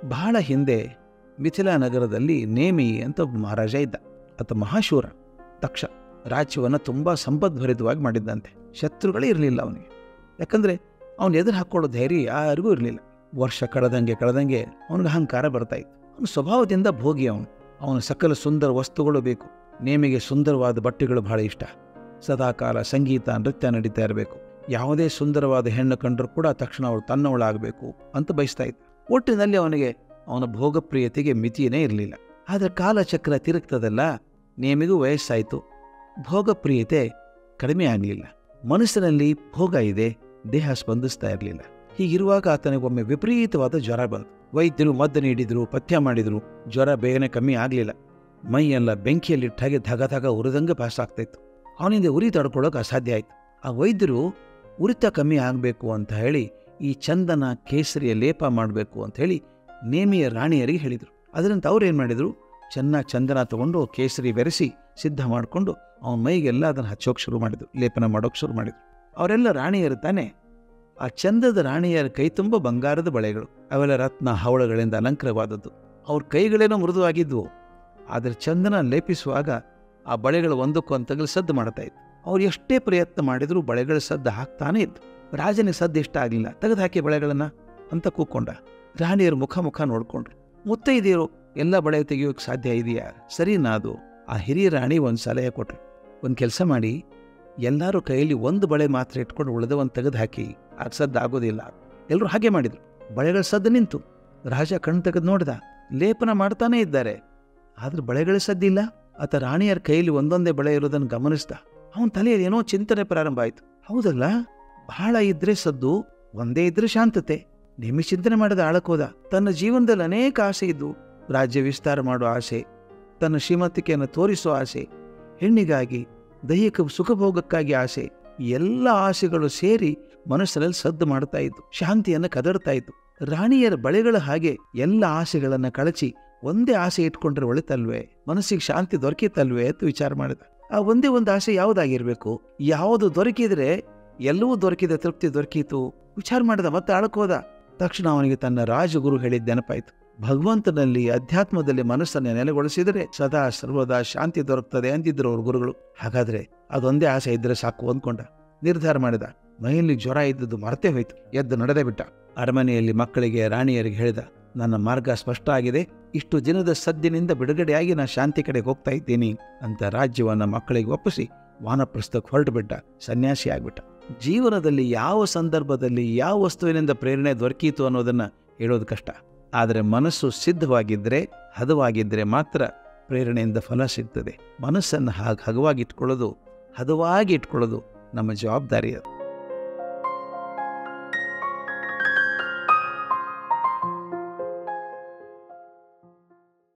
ಬಹಳ ಹಿಂದೆ ಮಿಥಿಲಾ ನಗರದಲ್ಲಿ ನೇಮಿ ಅಂತ ಒಬ್ಬ ಮಹಾರಾಜ ಇದ್ದ. ಆತ ಮಹಾಶೂರ, ದಕ್ಷ. ರಾಜ್ಯವನ್ನು ತುಂಬ ಸಂಪದ್ಭರಿತವಾಗಿ ಮಾಡಿದ್ದಂತೆ. ಶತ್ರುಗಳೇ ಇರಲಿಲ್ಲ ಅವನಿಗೆ. ಯಾಕಂದರೆ ಅವನು ಎದುರು ಹಾಕ್ಕೊಳ್ಳೋ ಧೈರ್ಯ ಯಾರಿಗೂ ಇರಲಿಲ್ಲ. ವರ್ಷ ಕಳೆದಂಗೆ ಅವನಿಗೆ ಅಹಂಕಾರ ಬರ್ತಾಯಿತ್ತು. ಅವನ ಸ್ವಭಾವದಿಂದ ಭೋಗಿ. ಅವನ ಸಕಲ ಸುಂದರ ವಸ್ತುಗಳು ಬೇಕು. ನೇಮಿಗೆ ಸುಂದರವಾದ ಬಟ್ಟೆಗಳು ಬಹಳ ಇಷ್ಟ. ಸದಾಕಾಲ ಸಂಗೀತ ನೃತ್ಯ ನಡೀತಾ ಇರಬೇಕು. ಯಾವುದೇ ಸುಂದರವಾದ ಹೆಣ್ಣು ಕಂಡರೂ ಕೂಡ ತಕ್ಷಣ ಅವಳು ತನ್ನವಳಾಗಬೇಕು ಅಂತ ಬಯಸ್ತಾ ಇದ್ದ. ಒಟ್ಟಿನಲ್ಲಿ ಅವನ ಭೋಗಪ್ರಿಯತೆಗೆ ಮಿತಿಯೇ ಇರಲಿಲ್ಲ. ಆದರೆ ಕಾಲಚಕ್ರ ತಿರುಗ್ತದಲ್ಲ, ನೇಮಿಗೂ ವಯಸ್ಸಾಯಿತು. ಭೋಗಪ್ರಿಯತೆ ಕಡಿಮೆ ಆಗಲಿಲ್ಲ. ಮನಸ್ಸಿನಲ್ಲಿ ಭೋಗ ಇದೆ, ದೇಹ ಸ್ಪಂದಿಸ್ತಾ ಇರಲಿಲ್ಲ. ಹೀಗಿರುವಾಗ ಆತನಿಗೊಮ್ಮೆ ವಿಪರೀತವಾದ ಜ್ವರ ಬಂತು. ವೈದ್ಯರು ಮದ್ದು ನೀಡಿದ್ರು, ಪಥ್ಯ ಮಾಡಿದ್ರು. ಜ್ವರ ಬೇಗನೆ ಕಮ್ಮಿ ಆಗಲಿಲ್ಲ. ಮೈಯೆಲ್ಲ ಬೆಂಕಿಯಲ್ಲಿಟ್ಟಾಗೆ ಧಗ ಉರಿದಂಗೆ ಪಾಸಾಗ್ತಾಯಿತ್ತು. ಅವನಿಂದ ಉರಿ ತಡ್ಕೊಳ್ಳೋಕೆ ಅಸಾಧ್ಯ ಆಯಿತು. ಆ ವೈದ್ಯರು ಉರಿತ ಕಮ್ಮಿ ಆಗಬೇಕು ಅಂತ ಹೇಳಿ ಈ ಚಂದನ ಕೇಸರಿಯ ಲೇಪ ಮಾಡಬೇಕು ಅಂತ ಹೇಳಿ ನೇಮಿಯ ರಾಣಿಯರಿಗೆ ಹೇಳಿದರು. ಅದರಂತೆ ಅವ್ರು ಏನು ಮಾಡಿದರು, ಚೆನ್ನಾಗಿ ಚಂದನ ತಗೊಂಡು ಕೇಸರಿ ಬೆರೆಸಿ ಸಿದ್ಧ ಮಾಡಿಕೊಂಡು ಅವನ ಮೈಗೆಲ್ಲ ಅದನ್ನು ಹಚ್ಚೋಕೆ ಶುರು ಮಾಡಿದರು, ಲೇಪನ ಮಾಡೋಕೆ ಶುರು ಮಾಡಿದರು. ಅವರೆಲ್ಲ ರಾಣಿಯರು ತಾನೆ. ಆ ಚಂದದ ರಾಣಿಯರ ಕೈ ತುಂಬ ಬಂಗಾರದ ಬಳೆಗಳು, ಅವೆಲ್ಲ ರತ್ನ ಹವಳಗಳಿಂದ ಅಲಂಕರವಾದದ್ದು. ಅವ್ರ ಕೈಗಳೇನೋ ಮೃದುವಾಗಿದ್ವು. ಆದರೆ ಚಂದನ ಲೇಪಿಸುವಾಗ ಆ ಬಳೆಗಳು ಒಂದಕ್ಕೊಂದು ತಗಲು ಸದ್ದು ಮಾಡ್ತಾ ಇತ್ತು. ಅವ್ರು ಎಷ್ಟೇ ಪ್ರಯತ್ನ ಮಾಡಿದರೂ ಬಳೆಗಳ ಸದ್ದು ಹಾಕ್ತಾನೇ ಇತ್ತು. ರಾಜನಿಗೆ ಸದ್ದು ಇಷ್ಟ ಆಗಲಿಲ್ಲ. ತೆಗೆದು ಹಾಕಿ ಬಳೆಗಳನ್ನು ಅಂತ ಕೂಕ್ಕೊಂಡ. ರಾಣಿಯರು ಮುಖ ನೋಡಿಕೊಂಡ್ರು. ಮುತ್ತೈದೆಯರು ಎಲ್ಲ ಬಳೆ ತೆಗೆಯೋಕೆ ಸಾಧ್ಯ ಇದೆಯಾ? ಸರಿನಾ ಅದು? ಆ ಹಿರಿಯ ರಾಣಿ ಒಂದು ಸಲಹೆ ಕೊಟ್ಟರು. ಒಂದು ಕೆಲಸ ಮಾಡಿ, ಎಲ್ಲರೂ ಕೈಯಲ್ಲಿ ಒಂದು ಬಳೆ ಮಾತ್ರ ಇಟ್ಕೊಂಡು ಉಳಿದವನ್ನು ತೆಗೆದು ಹಾಕಿ, ಆಗ ಸದ್ದು ಆಗೋದಿಲ್ಲ. ಎಲ್ಲರೂ ಹಾಗೆ ಮಾಡಿದರು. ಬಳೆಗಳ ಸದ್ದು ನಿಂತು. ರಾಜ ಕಣ್ಣು ತೆಗೆದು ನೋಡ್ದ. ಲೇಪನ ಮಾಡ್ತಾನೇ ಇದ್ದಾರೆ, ಆದ್ರೆ ಬಳೆಗಳ ಸದ್ದಿಲ್ಲ. ಆತ ರಾಣಿಯರ ಕೈಯಲ್ಲಿ ಒಂದೊಂದೇ ಬಳೆ ಇರೋದನ್ನು ಗಮನಿಸ್ದ. ಅವನ ತಲೆಯಲ್ಲಿ ಏನೋ ಚಿಂತನೆ ಪ್ರಾರಂಭ ಆಯಿತು. ಹೌದಲ್ಲ, ಬಹಳ ಇದ್ರೆ ಸದ್ದು, ಒಂದೇ ಇದ್ರೆ ಶಾಂತತೆ. ನೇಮಿ ಚಿಂತನೆ ಮಾಡಿದ ಆಳಕ್ಕೋದ. ತನ್ನ ಜೀವನದಲ್ಲಿ ಅನೇಕ ಆಸೆ ಇದ್ದು, ರಾಜ್ಯ ವಿಸ್ತಾರ ಮಾಡೋ ಆಸೆ, ತನ್ನ ಶ್ರೀಮಂತಿಕೆಯನ್ನು ತೋರಿಸೋ ಆಸೆ, ಹೆಣ್ಣಿಗಾಗಿ, ದೈಹಿಕ ಸುಖಭೋಗಕ್ಕಾಗಿ ಆಸೆ, ಎಲ್ಲ ಆಸೆಗಳು ಸೇರಿ ಮನಸ್ಸಿನಲ್ಲಿ ಸದ್ದು ಮಾಡ್ತಾ ಇದ್ದು, ಶಾಂತಿಯನ್ನು ಕದಡ್ತಾ ಇದ್ದು. ರಾಣಿಯರ ಬಳೆಗಳ ಹಾಗೆ ಎಲ್ಲ ಆಸೆಗಳನ್ನು ಕಳಚಿ ಒಂದೇ ಆಸೆ ಇಟ್ಕೊಂಡ್ರೆ ಒಳಿತಲ್ವೇ, ಮನಸ್ಸಿಗೆ ಶಾಂತಿ ದೊರಕಿತಲ್ವೇ ಅಂತ ವಿಚಾರ ಮಾಡಿದ. ಆ ಒಂದೇ ಒಂದು ಆಸೆ ಯಾವುದಾಗಿರ್ಬೇಕು? ಯಾವುದು ದೊರಕಿದ್ರೆ ಎಲ್ಲವೂ ದೊರಕಿದ ತೃಪ್ತಿ ದೊರಕೀತು ವಿಚಾರ ಮಾಡಿದ. ಮತ್ತೆ ಆಳಕ್ಕೋದ. ತಕ್ಷಣ ಅವನಿಗೆ ತನ್ನ ರಾಜಗುರು ಹೇಳಿದ ನೆನಪಾಯಿತು. ಭಗವಂತನಲ್ಲಿ, ಅಧ್ಯಾತ್ಮದಲ್ಲಿ ಮನಸ್ಸನ್ನು ನೆಲೆಗೊಳಿಸಿದರೆ ಸದಾ ಸರ್ವದಾ ಶಾಂತಿ ದೊರಕ್ತದೆ ಅಂತಿದ್ರು ಅವ್ರ ಗುರುಗಳು. ಹಾಗಾದ್ರೆ ಅದೊಂದೇ ಆಸೆ ಇದ್ರೆ ಸಾಕು ಅಂದ್ಕೊಂಡ. ನಿರ್ಧಾರ ಮಾಡಿದ. ಮೈಯಲ್ಲಿ ಜ್ವರ ಇದ್ದದ್ದು ಮರೆತೇ ಹೋಯ್ತು. ಎದ್ದು ನಡೆದೇ ಬಿಟ್ಟ. ಅರಮನೆಯಲ್ಲಿ ಮಕ್ಕಳಿಗೆ, ರಾಣಿಯರಿಗೆ ಹೇಳಿದ, ನನ್ನ ಮಾರ್ಗ ಸ್ಪಷ್ಟ ಆಗಿದೆ. ಇಷ್ಟು ದಿನದ ಸದ್ದಿನಿಂದ ಬಿಡುಗಡೆಯಾಗಿ ನಾನು ಶಾಂತಿ ಕಡೆಗೆ ಹೋಗ್ತಾ ಇದ್ದೀನಿ ಅಂತ ರಾಜ್ಯವನ್ನು ಮಕ್ಕಳಿಗೆ ಒಪ್ಪಿಸಿ ವಾನಪ್ರಸ್ಥಕ್ಕೆ ಹೊರಟು ಬಿಟ್ಟ. ಸನ್ಯಾಸಿ ಆಗ್ಬಿಟ್ಟ. ಜೀವನದಲ್ಲಿ ಯಾವ ಸಂದರ್ಭದಲ್ಲಿ ಯಾವ ವಸ್ತುವಿನಿಂದ ಪ್ರೇರಣೆ ದೊರಕೀತು ಅನ್ನೋದನ್ನು ಹೇಳೋದು ಕಷ್ಟ. ಆದರೆ ಮನಸ್ಸು ಸಿದ್ಧವಾಗಿದ್ದರೆ, ಹದವಾಗಿದ್ದರೆ ಮಾತ್ರ ಪ್ರೇರಣೆಯಿಂದ ಫಲ ಸಿಗ್ತದೆ. ಮನಸ್ಸನ್ನು ಹದವಾಗಿ ಇಟ್ಕೊಳ್ಳೋದು ನಮ್ಮ ಜವಾಬ್ದಾರಿ ಅದು.